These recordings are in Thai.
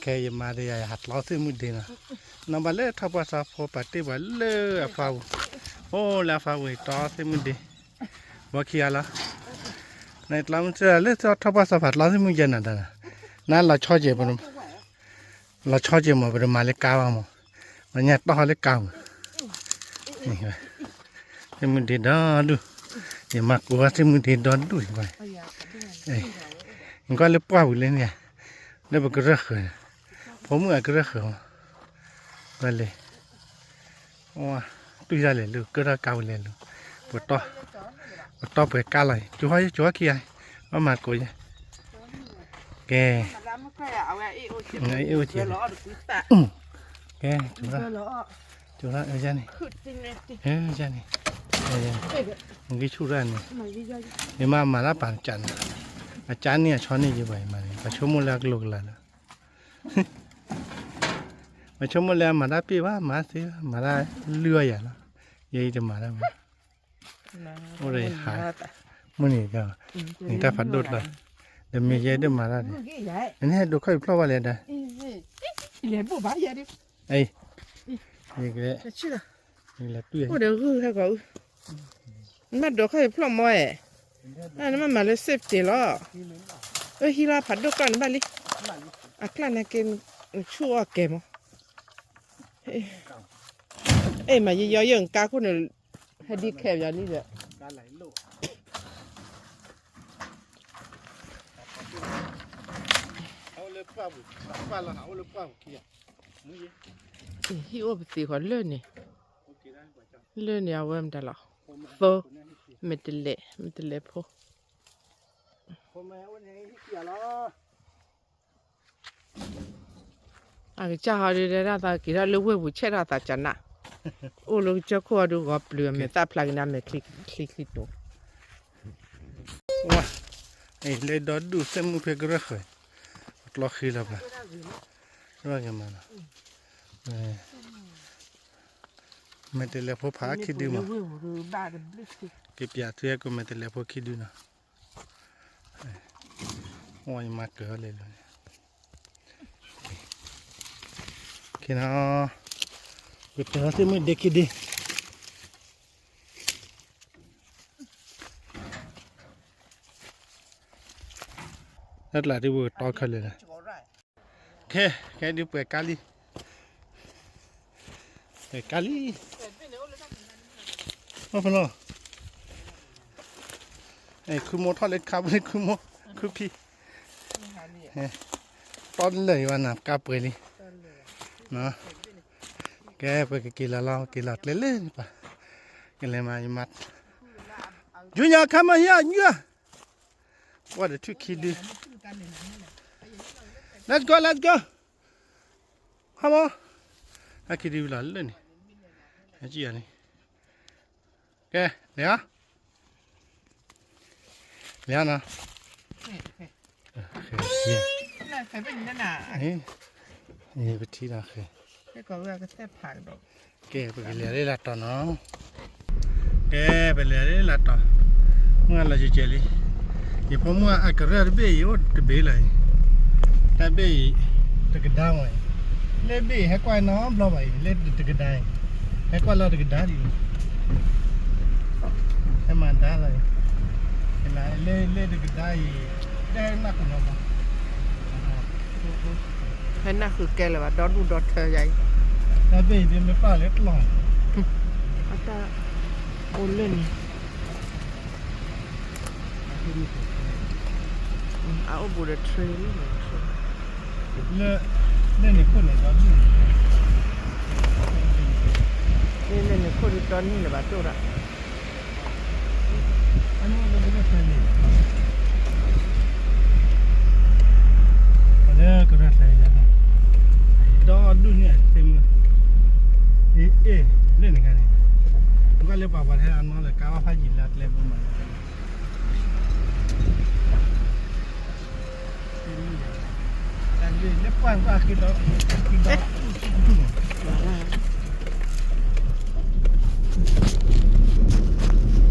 แค่ยมาได้หัดล้อซื้อมือดีนะน้ำบาเล่ทับว่าซาโฟปัตติบาเล่ฟ้าโอ้แล้วฟ้าวิ่งต่อซื้อมือดีว่าขี้อะไรในตลาดเจอเล่ทับว่าซาผัดล้อซื้อมือเย็นน่ะนั่นเราชอบเจ็บมันเราชอบเจ็บมาเป็นมาเล็กก้าวมั้งมันเนี่ยต้องเล็กก้าวนี่ไงซื้อมือดีดอดูอย่ามากลัวซื้อมือดีดอดูไปเอ้ยมันก็เล็บป้าอยู่เลยเนี่ยเล็บกระเรื่องเลยผมก็กระเรื่องไปเลยว้าตุยเลยลูกกระเกาเลยลูกปวดต่อไปก้าเลยจู้ขี้ไอ้ว่ามากุยแกไงเอวเจี๋ยแกจูละเออจ้านี่เออจ้านี่มึงกี่ชูร้านนี่เดี๋ยวมาละปั่นจันอาจารย์เนี่ยช้อนนี่ยี่ใบมาเลยประชุมมูลกลูกละมาชมมาแล้วมาได้ปีว่ามาสิมาได้เลื่อยอ่ะนะยัยจะมาได้ไหมโอ้ยหายมันนี่ก็นี่ถ้าฝันโดดเลยเดี๋ยวมียัยเดินมาได้อันนี้ดูค่อยเพราะว่าอะไรได้เหรียญปุ๊บบ้าเยอะดิไอ้นี่ก็เลยนี่แหละตุ้ยโอ้เดี๋ยวคือแค่ก็มันดูค่อยพร้อมมวยอันนั้นมันมาเลยเซฟเจล้อฮีราผัดดูกันบ้าลิอ่ะคลานาเกนชั่วเกมเอ้ยมาเยอะๆอย่างกาคนเนี่ยให้ดีแคบอย่างนี้เลยการไหลโลเอาเลยป้าละเอาเลยป้าขี้อ่ะมึงยี่ฮิโอปตีขวัญเลื่อนนี่เลื่อนยาวเว้มแต่ละโฟไม่ติเละพอผมแม่วันนี้ขี้อ่ะล้ออ่ะจ้าเขาเดี๋ยวเราคิดว่าลูกเว็บเชื่อเราแต่จันนะโอ้ลูกเจ้าขวดดูกับเปลือกเมตาพลังน้ำเมคลิกตัวว้าไอ้เลยดอดดูเส้นมือเพกระเหยล็อกขี้แล้วป่ะว่าไงมันไม่แต่แล้วพอพาคิดดูมั้งเก็บยาเสียก็ไม่แต่แล้วพอคิดดูนะโอ้ยมาเกลือเลยคิดนะกูเจอที่ไม่เด็กดีนั่นแหละที่วัวต่อขึ้นเลยนะแค่ดูเปิดกาลีมาพนอไอ้คือโมทอดเล็กครับนี่คือโมคือพี่ตอนเลยวันน่ะกาเปิดเลยเนาะแกไปกินแล้วกินหลอดเล่นๆป่ะกินอะไรมาอีมัดยุ่งยากข้ามาเฮียเยอะว่าเดี๋ยวทุกคิดดู let's go come on อาคิดดูหลอดเลยนี่ไอ้เจี๊ยนี่แกเนี่ยนะใครเป็นนั่นน่ะนี่ไปที่น่ะแค่ก็ว่าก็แทบผ่านดอกแกไปเรียนได้ละต่อเนาะแกไปเรียนได้ละต่อเมื่อเราจะเจอเลยอย่าพอเมื่ออากาศเริ่มเบี้ยอยู่จะเบี้ยเลยแต่เบี้ยจะกระด้างไว้เล่เบี้ยให้กวาดน้ำเราไว้เล่จะกระด้างให้กวาดเราจะกระด้างอยู่ให้มันได้เลยเห็นไหมเล่จะกระด้างได้นักกว่าเราให้น่าคือแกเลยว่าดอดูดอเธอใหญ่แต่เบี้ยเดี๋ยวไม่ป้าเล็กหล่ออาจารย์โอนเล่นเอาบุตรเทรลเล่นในคนไหนก็ดูเล่นในคนตอนนี้เลยบ้าตัวละอันนี้เราไม่ได้เทรนอันนี้ก็ได้เลยนะดอดูเนี่ยเต็มเล่นกันนี่ก็เล่นป่าวประเทศอันนั้นเลยก้าวพายินแล้วเล่นประมาณเล็บกว้างกว่ากินดอก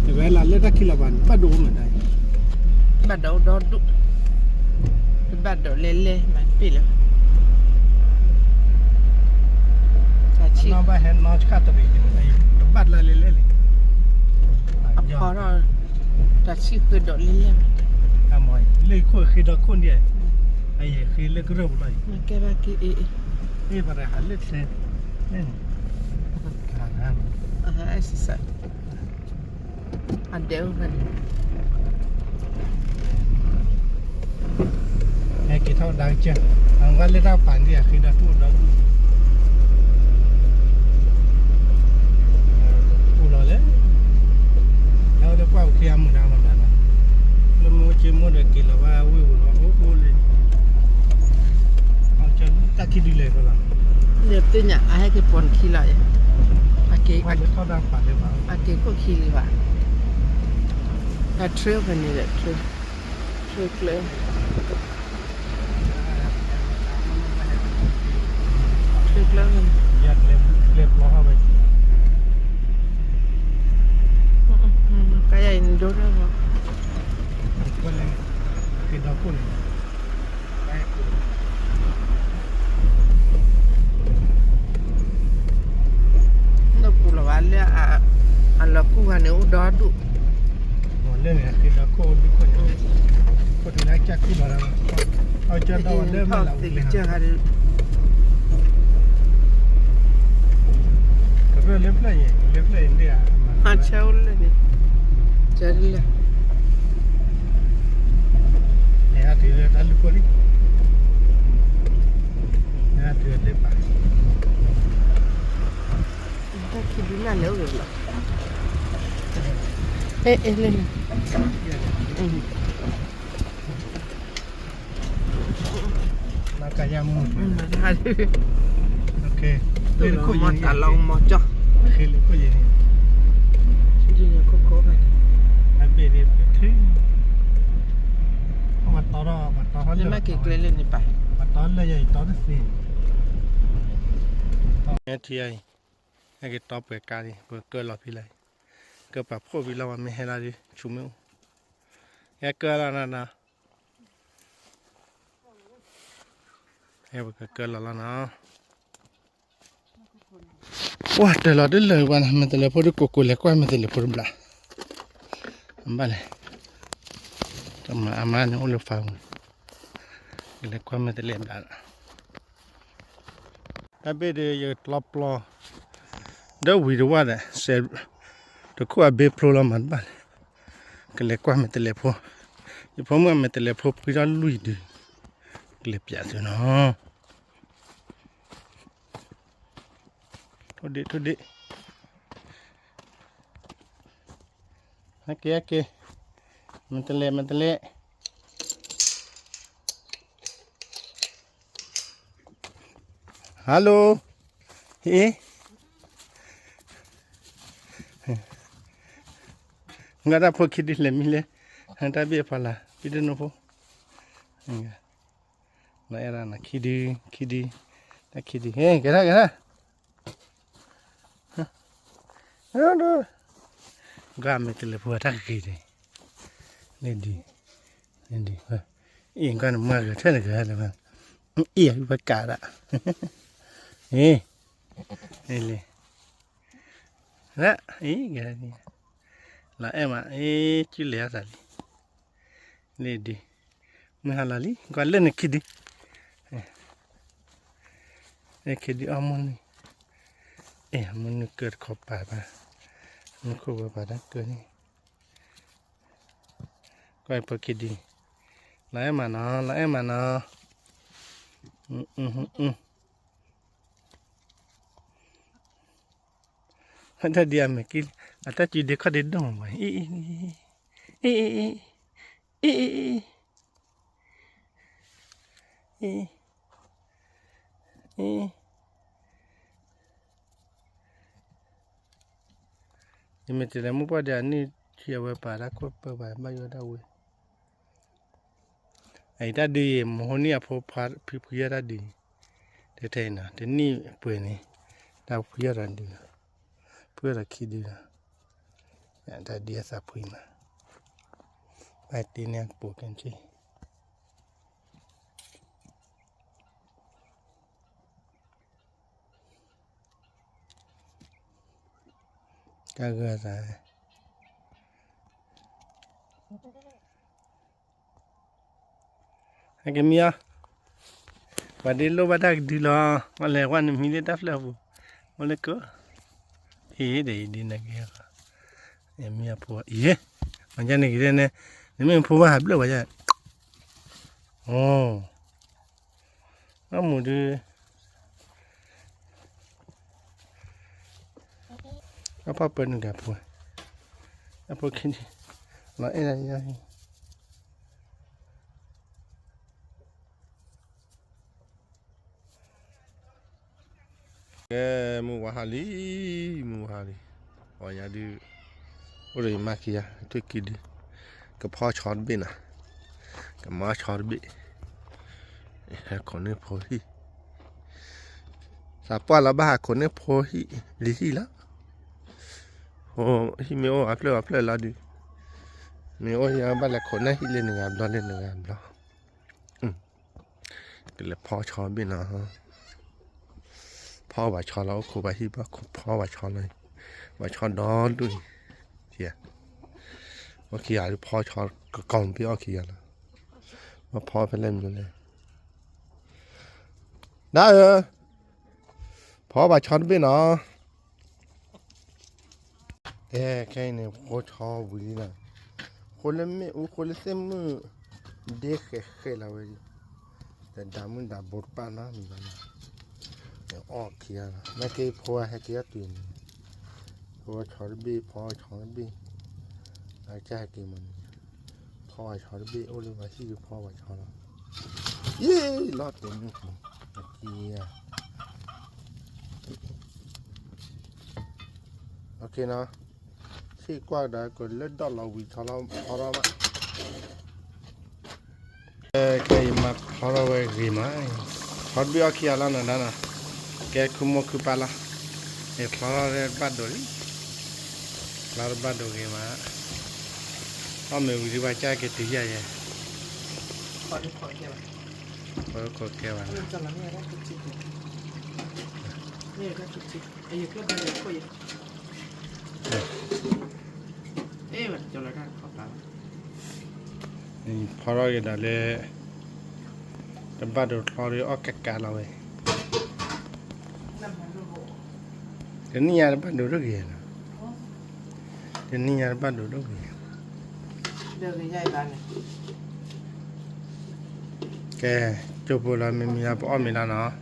แต่เวลาเล่นตะคิลวันป้าดูเหมือนไงบัดเดาดอดุบัดเดาเล่ๆมาปีแล้ว chi น้องบ้านเห็นน้องชาติดีไอ้บ้านละเล่เลย a po ro ta chi ke do le le ทำไมเลยคุยคือดอกคนเดียวไอ้คือเล็กรูปเลย ma ke ba ki e นี่บริหารเล็กเส้นนี่การงาน ah c'est ça adeu kan ไอ้กี่เท่าดังเจ้าอันว่าเล่นเราปั่นเดียวคือดอกตัวดอกอุลเลยแล้วเดี๋ยวก็เอาเทียมมือดาวมันนะแล้วมือจิ้มมือเด็กกินแล้วว่าอุ้ยอุลโอ้โหเลยเอาจนตะกี้ดีเลยก็แล้ว le te nya a ke pon ki la ya a ke ว่าเท่าดังปั่นเลยป่ะ a ke ko ki li ba a trail kan ni le trail clear แล้วกัน ยัดเล็บล้อเข้าไป kayak ini dulu kok ก็เลยคือดอกคุณ no pulau vale a la cuba ne udah tu หมดเรื่องเนี่ยคือดอกโคตรคนคนที่รักจักที่เราเอาจนดอกเริ่มมาแล้วเลยก็เริ่มเล็บเลยเนี่ย macam ulah ni carilah เนี่ยถือทะลุคนนี้เนี่ยถือเล็บไป kita kiri mana ulah Lena มากายามูada โอเค tu mau talong mau cok คือเล็บก็ยัง jadinya koko kan อันเป็นเล็บถึงมาต่อเขาเลย lima kekeliling ni pak มาต่อเลยใหญ่ต่อนั่นสิเนี่ยที่ไอ้ต่อเปิดการดิเปิดเกิดหลอดพี่เลยเกิดแบบพวกวิลาวันไม่ให้เราดิชุ่มเอวแค่เกิดแล้วนะแค่เกิดแล้วนะว้าแต่เราได้เลยวันมันแต่ละพวกกูกูเล็กกว่ามันแต่ละพวกบ้าบ้าเลยทำมาอามันนี่โอ้เล็กฟ้าเล็กกว่ามันแต่ละบ้าถ้าเป็นเดี๋ยวลับล้อเดี๋ยววิดีโอว่าเนี่ยเสร็จทุกคนเบ็ดโผล่มันบ้าก็เล็กกว่ามันแต่ละพวกยี่พอมันแต่ละพวกพี่จะลุยดิเล็กยาสิเนาะทุดิโอเคมันแต่ละฮัลโหลเฮ้งั้นเราพอคิดดิเลยมิเลยฮันตาเบียพอละพี่เดินโน่พองั้นน่าเอรานะคิดเฮ้กันนะดูกาเมตเลยพอทักกี่ดินี่ดีอีกกันมาเกิดเท่าไหร่กันแล้วมันอีกไปกาละเฮ้นี่เลยละอีกกันนี่ละเอ็มชิลเลยอะสัลนี่ดีไม่ฮัลลัลก็เล่นคิดดิอามุนี่มันเกิดขอบป่าไปมันขอบป่าได้เกิดนี่ก็ไอ้พวกคิดดิละเอ็มนะถ้าเดียมกินแต่จีเด็กเขาเด็ดดงไว้ยังไม่ได้มุกว่าเดี๋ยวนี้เชื่อว่าป่ารักก็เปิดไม่ยอมได้เว้ยไอ้ตาดีมโหนี่พอพาพิยาดีเท่ๆนะเดี๋ยวนี้เปิดนี่ดาวพิยาดีเพื่อรักคิดดีนะอย่างตาดีสับพุยมาไปตีเนี่ยปลูกกันชี cái gà dài cái mía và đi lô bắt đặc đi lo mà lẽ quan mình đi đáp là vụ mà lẽ cơ ý để đi này kia em mía phù ý mà cha này cái này nếu mình phù hợp được vậy chứ ồ nó mua đi apa pun enggak apa apa gini lah ini ya muhali oh ya di udah maki ya itu kidi ke pha chọn bên à ke ma chọn bên còn này phô hi sao pa là ba còn này phô hi lý là oh hi meo apple là đi meo ya ba là còn này hi lên ngam đó cái là pha chọn bên àพ่อว่าชอแล้วครูไปที่พ่อว่าชอเลยว่าชอนอนด้วยเฮียว่าขี้ยาพ่อชอนก่อนพี่อ้อขี้ยาแล้วว่าพ่อไปเล่นอยู่เลยได้พ่อว่าชอนไปเนาะแค่เนี่ยพ่อชอบบุรีนะคนละไม่คนละเส้นมือเด็กแค่เราเลยแต่ดามันดาบดป้านะมีบ้างออกเขียนไม่เคยพอให้เขียนตื่นพอชอตบีพอชอตบีอาจจะให้กินมันพอชอตบีโอ้เลยว่าที่พอว่าชอตเย้รอดเต็มเลยเกียโอเคนะที่กว่าได้ก็เล่นดอลลาร์วิชอตพอเรามาเคยมาพอเราไปกี่ไหมชอตบีเอาเขียนแล้วนะcái kumo kupala e flower badori flower badori mà ông mình đi vào trái cái tí gì vậy khỏi kêu à flower cái đó là cái badori flower ở cái cá lâu vậy cái nhà bắt đầu rất ghê cái nhà bắt đầu rất ghê được cái dây bàn này cái chụp là mình bỏ mình là nó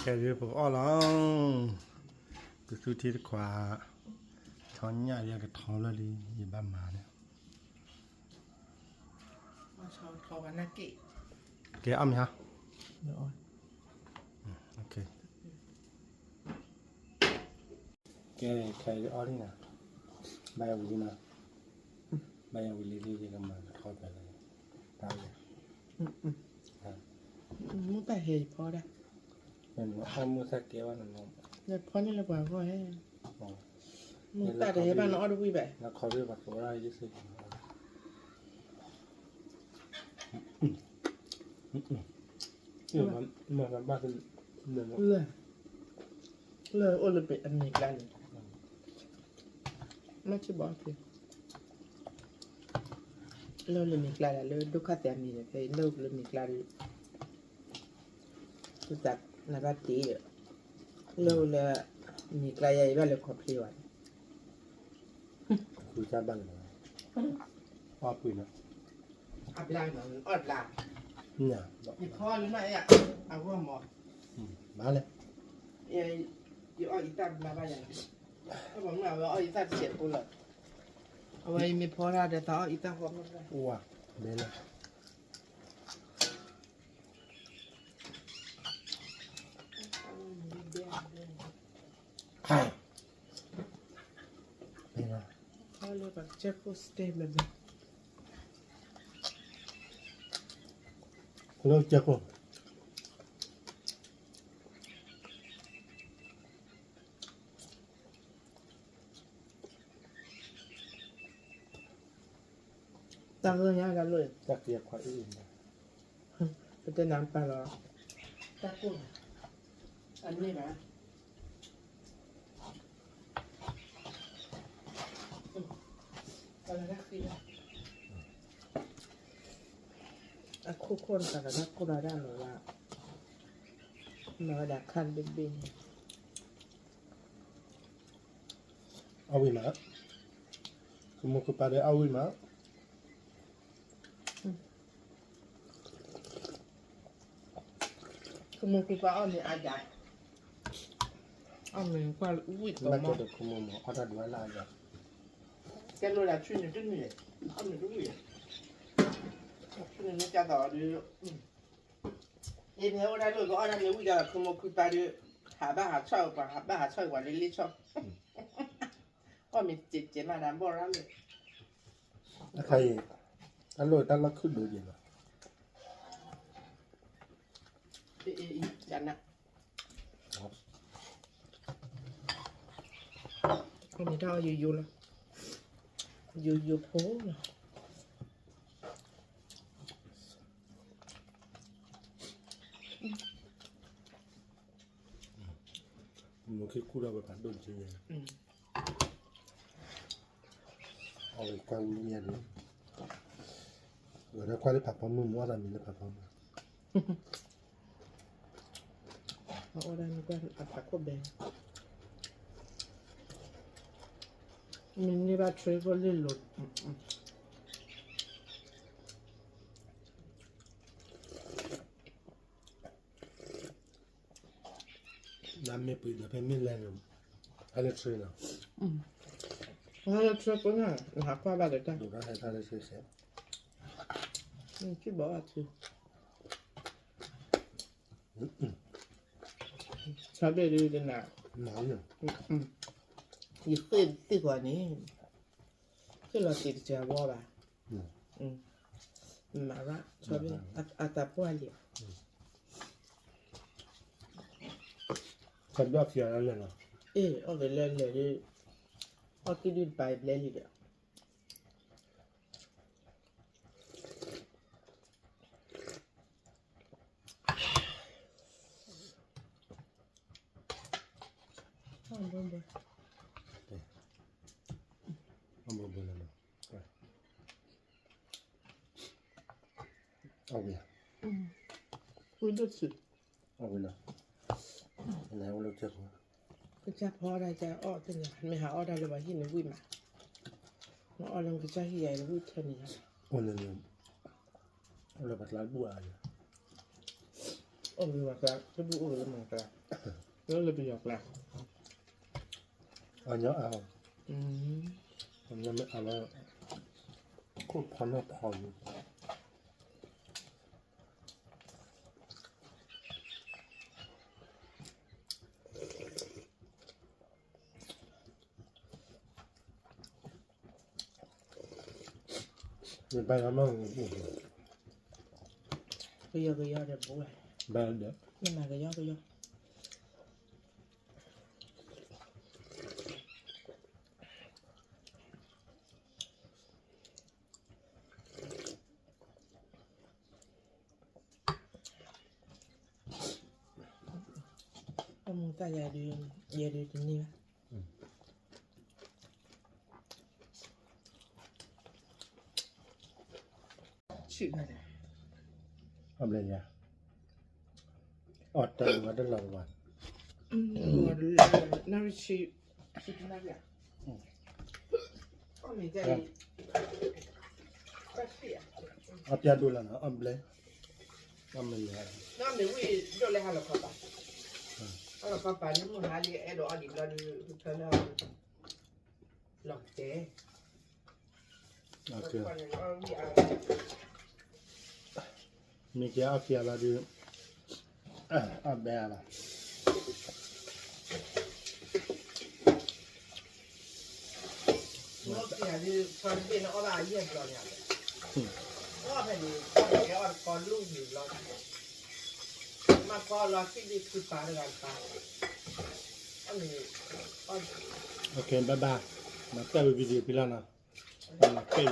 cái gì bỏ lắm cái thứ thì quả thằng nhà giờ cái thằng là đi gì ba mà này thò vào nát kỹ cái âm hả rồi ok cái ở đây nè bây giờ gì nè bây giờ đi gì cái mà thôi phải là tao vậy muốn tại hề phó đây mình không mua sách kéo anh nó nhật phó như là quả coi hay muốn tại để bạn nó đâu vậy nó khó biết vật của ai chứ gì mà ba cái lời Olympic anh này lại nó chỉ bỏ kìa lời Olympic lại là lời đúc khát tiền gì thì lời Olympic lại tôi đặt là ba tí rồi lời là Olympic lại vậy ba lời khó phi vậyคือจะบังเหรออ้อปืนอ่ะ อับล่างเหมือนอดล่าง เนี่ย หยิบพ่อหรือไม่อ่ะเอาหัวหมอ มาเลย อยู่อ้ออีตามาบ้านยังถ้าผมเอาอ้ออีตาเสียดกูเลยเอาไว้มีพ่อราเดี๋ยวต่ออีตาความมันได้ อ้วกเบลล์เป็นไง เขาเลยแบบเช็คโคสเตย์แบบนี้ เลิกเจ้ากู ตั้งเรื่องนี้กันเลย จะเกลียดคนอื่นนะ จะน้ำปลาหรอตะกุ้งอันนี้นะ Aku kon karena aku ada lola. Mau ada kan bebin. Awi mak. Kamu kepada awi mak. Kemungkinan ni ada. Amin kual uwi to Nak mo. ada kamu mau ada dua lagi. Kalau lah cuni tu ni. Amin tu uwi. Cuni ni jatuh dia. Ini orang lu kau orang ni uwi dah kemungkinan dia. Haba hacau pa haba hacau wa lili cau. Oh mi cicit mana boran ni. ใครตลอดตลอดขึ้นดูดีนะ Jangan. Ini dah you lah. You po lah. มันคือคู่เราแบบโดนจริงเอาไปกวางเมียดูเดี๋ยวถ้ากวางได้ผักพร้อมมือว่าเรามีได้ผักพร้อม Orang ni kan apa kau beng. Ini bah travel lelot. น้ำไม่ปืนแต่เป็นไม่แรงอะไรช่วยนะ Kalau travel na, nak apa balik dah. ดูได้ให้ท่านได้ช่วยเสีย Cuba tu. Cabai dia nak. หนาวอยู่ Itu tiga ni. Kalau tiga jawab bah. Marah cabai atau apa aja. ฉันยอดเสียแล้วเลยนะ Orang lain ni. Aku di baik lain dia. Boleh. เอามาบนแล้วนะเอาไป Udah sih. เอาไปนะแล้วเราจะ Kerja pora je, oh tu ni. Meh ada lepas ini wui mah. Nak orang kerja hiai wui tu ni. โอนเงินเราบัตรร้านบัวอยู่ Oh wui mah kan, tu bu wui mah kan. Lalu lebih yak lah. เอาเยอะเอามันยังไม่เอาแล้วโคตรพอนแล้วพอนเดี๋ยวไปแล้วมั่ง Kaya dia buat. ไปเดี๋ยว Ni mah kaya. Kamu tak jadi ni lah. Cik mana? ทำอะไรเนี่ยอดใจมาได้รางวัล Nari cik nari ya. Oh ni jadi. Pasti ya. เอาเปียดูแล้วนะเอาเลยทำอะไรเนี่ย Nami wui dole halo papa. Halo papa ni mu hali edo adi ladu kana. Lokte. โอเค Wi a. มีแค่เอาเปียละดูเอาแบบละ Lokte adi kan bina ola yen lo ni. Oh pe ni ke or kon lu ni lo. Ma ko lo ki di ku pa de kan pa. Ani โอเคบ๊ายบายมาเจอวิดีโอพี่แล้วนะมาเจอ